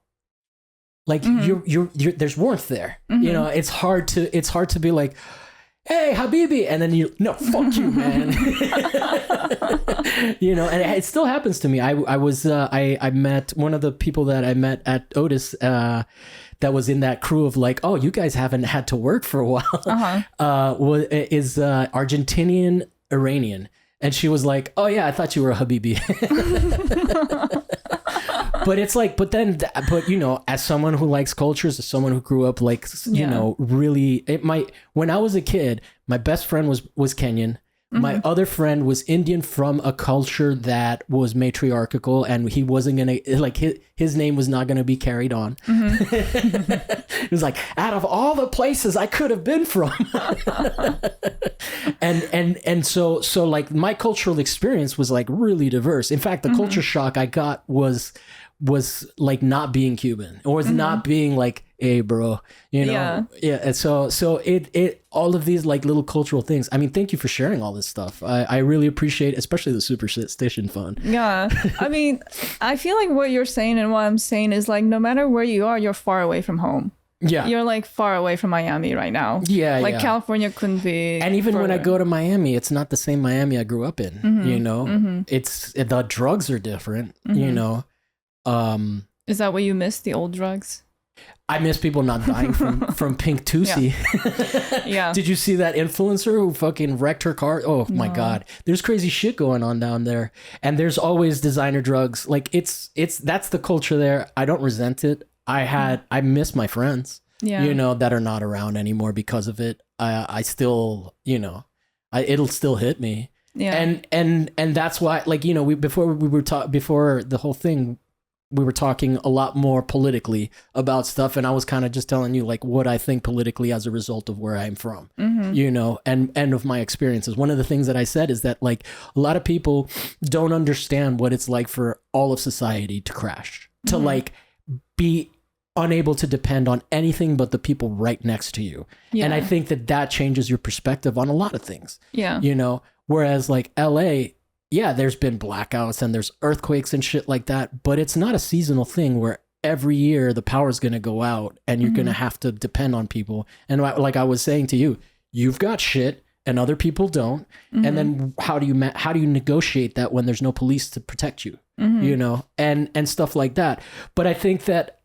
like you're there's warmth there. You know, it's hard to be like, hey, Habibi, and then no, fuck you, man. You know, and it still happens to me. I met one of the people that I met at Otis that was in that crew of like, oh, you guys haven't had to work for a while. Is Argentinian Iranian, and she was like, oh yeah, I thought you were a Habibi. But it's like, but you know, as someone who likes cultures, as someone who grew up like, you know, really, when I was a kid, my best friend was Kenyan. My other friend was Indian from a culture that was matriarchal, and he wasn't going to, like, his name was not going to be carried on. It was like, out of all the places I could have been from. and so like my cultural experience was like really diverse. In fact, the culture shock I got was like not being Cuban, or was not being like, hey bro, you know? Yeah. And so it all of these like little cultural things. I mean, thank you for sharing all this stuff. I really appreciate, especially the Superstition Fund. Yeah. I mean, I feel like what you're saying and what I'm saying is like, no matter where you are, you're far away from home. Yeah. You're like far away from Miami right now. Yeah. Like California couldn't be. And even further. When I go to Miami, it's not the same Miami I grew up in, you know? It's, the drugs are different, you know? Is that what you miss, the old drugs? I miss people not dying from pink Tusi. Yeah. Did you see that influencer who fucking wrecked her car? Oh my God. There's crazy shit going on down there. And there's always designer drugs. Like it's that's the culture there. I don't resent it. I miss my friends, you know, that are not around anymore because of it. I still, you know, it'll still hit me. Yeah. And that's why, like, you know, before the whole thing, we were talking a lot more politically about stuff, and I was kind of just telling you like what I think politically as a result of where I'm from, you know, and of my experiences. One of the things that I said is that like a lot of people don't understand what it's like for all of society to crash, to like be unable to depend on anything but the people right next to you. And I think that changes your perspective on a lot of things. Yeah. You know, whereas like LA, yeah, there's been blackouts and there's earthquakes and shit like that, but it's not a seasonal thing where every year the power's going to go out and you're going to have to depend on people. And like I was saying to you, you've got shit and other people don't. And then how do you negotiate that when there's no police to protect you, you know, and stuff like that. But I think that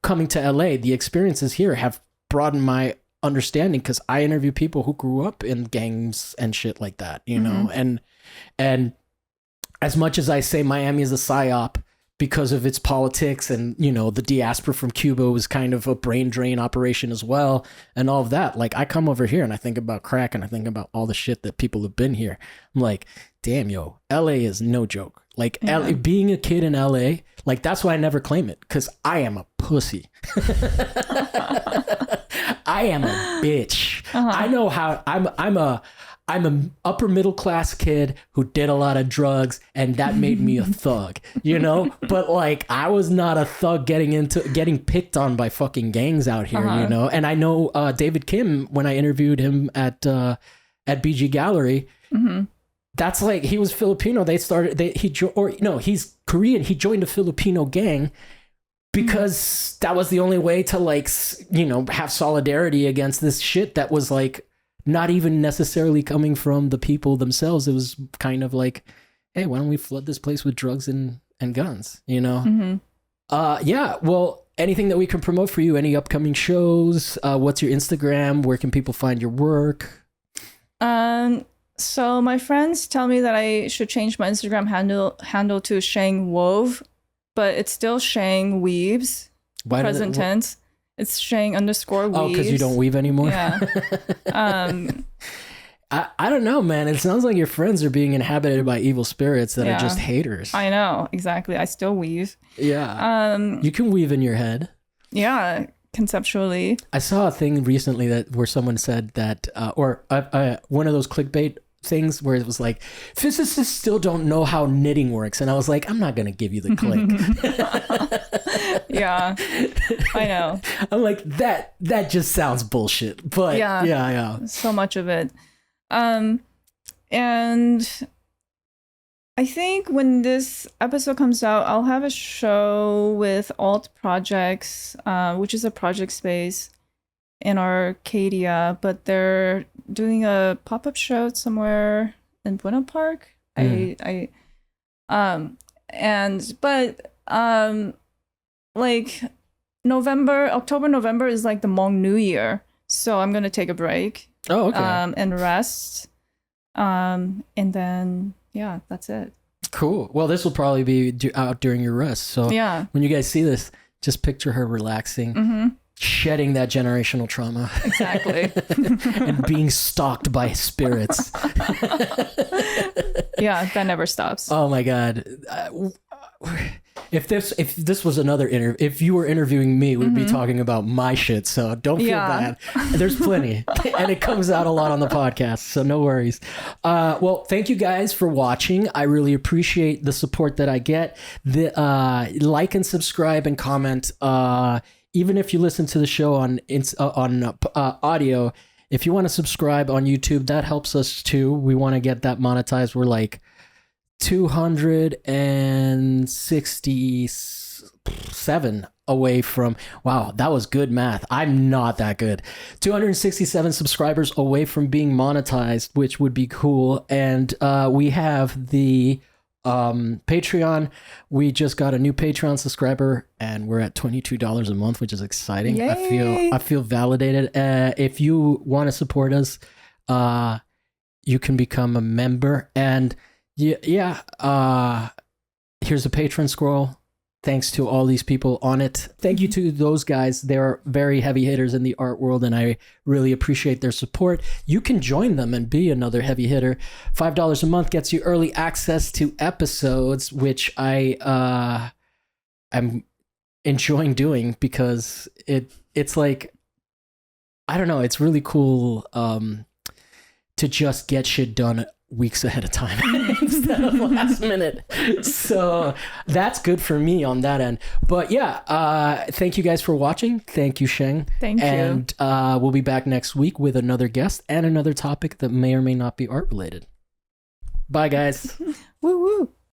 coming to LA, the experiences here have broadened my understanding, because I interview people who grew up in gangs and shit like that, you know, and as much as I say Miami is a psyop because of its politics, and, you know, the diaspora from Cuba was kind of a brain drain operation as well, and all of that, like I come over here and I think about crack and I think about all the shit that people have been here. I'm like, damn, yo, LA is no joke. Like LA, being a kid in LA, like that's why I never claim it, because I am a pussy. I am a bitch. I know how I'm an upper middle class kid who did a lot of drugs, and that made me a thug, you know? But like I was not a thug getting picked on by fucking gangs out here, you know? And I know David Kim, when I interviewed him at BG Gallery, that's like, he was Filipino. He's Korean. He joined a Filipino gang because that was the only way to, like, you know, have solidarity against this shit that was like not even necessarily coming from the people themselves. It was kind of like, hey, why don't we flood this place with drugs and guns, you know? Yeah, well, anything that we can promote for you, any upcoming shows, what's your Instagram, where can people find your work? So my friends tell me that I should change my Instagram handle to Sheng Wove, but it's still Sheng Weaves, present tense. It's Sheng _weaves. Oh, because you don't weave anymore? Yeah. I don't know, man. It sounds like your friends are being inhabited by evil spirits that are just haters. I know, exactly. I still weave. Yeah. You can weave in your head. Yeah, conceptually. I saw a thing recently where someone said that, one of those clickbait things where it was like, physicists still don't know how knitting works, and I was like, I'm not gonna give you the click. Yeah, I know. I'm like, that just sounds bullshit, but yeah, so much of it. And I think when this episode comes out, I'll have a show with Alt Projects, which is a project space in Arcadia, but they're doing a pop-up show somewhere in Buena Park. Like October, November is like the Hmong New Year, so I'm gonna take a break. Oh, okay. And rest. And then that's it. Cool. Well, this will probably be out during your rest. So when you guys see this, just picture her relaxing, shedding that generational trauma. Exactly. And being stalked by spirits. Yeah, that never stops. Oh my God. If this was another interview, if you were interviewing me, we'd be talking about my shit. So don't feel bad. There's plenty, and it comes out a lot on the podcast. So no worries. Well, thank you guys for watching. I really appreciate the support that I get. Like and subscribe and comment. Even if you listen to the show on audio, if you want to subscribe on YouTube, that helps us too. We want to get that monetized. We're like 267 away from, wow, that was good math. I'm not that good. 267 subscribers away from being monetized, which would be cool. And we have the Patreon. We just got a new Patreon subscriber, and we're at $22 a month, which is exciting. Yay! I feel validated. If you want to support us, you can become a member. And here's a patron scroll. Thanks to all these people on it. Thank you to those guys. They're very heavy hitters in the art world, and I really appreciate their support. You can join them and be another heavy hitter. $5 a month gets you early access to episodes, which I'm enjoying doing because it's like, I don't know, it's really cool to just get shit done weeks ahead of time instead of last minute. So that's good for me on that end. But yeah, thank you guys for watching. Thank you, Sheng. Thank you. And we'll be back next week with another guest and another topic that may or may not be art related. Bye, guys. Woo woo.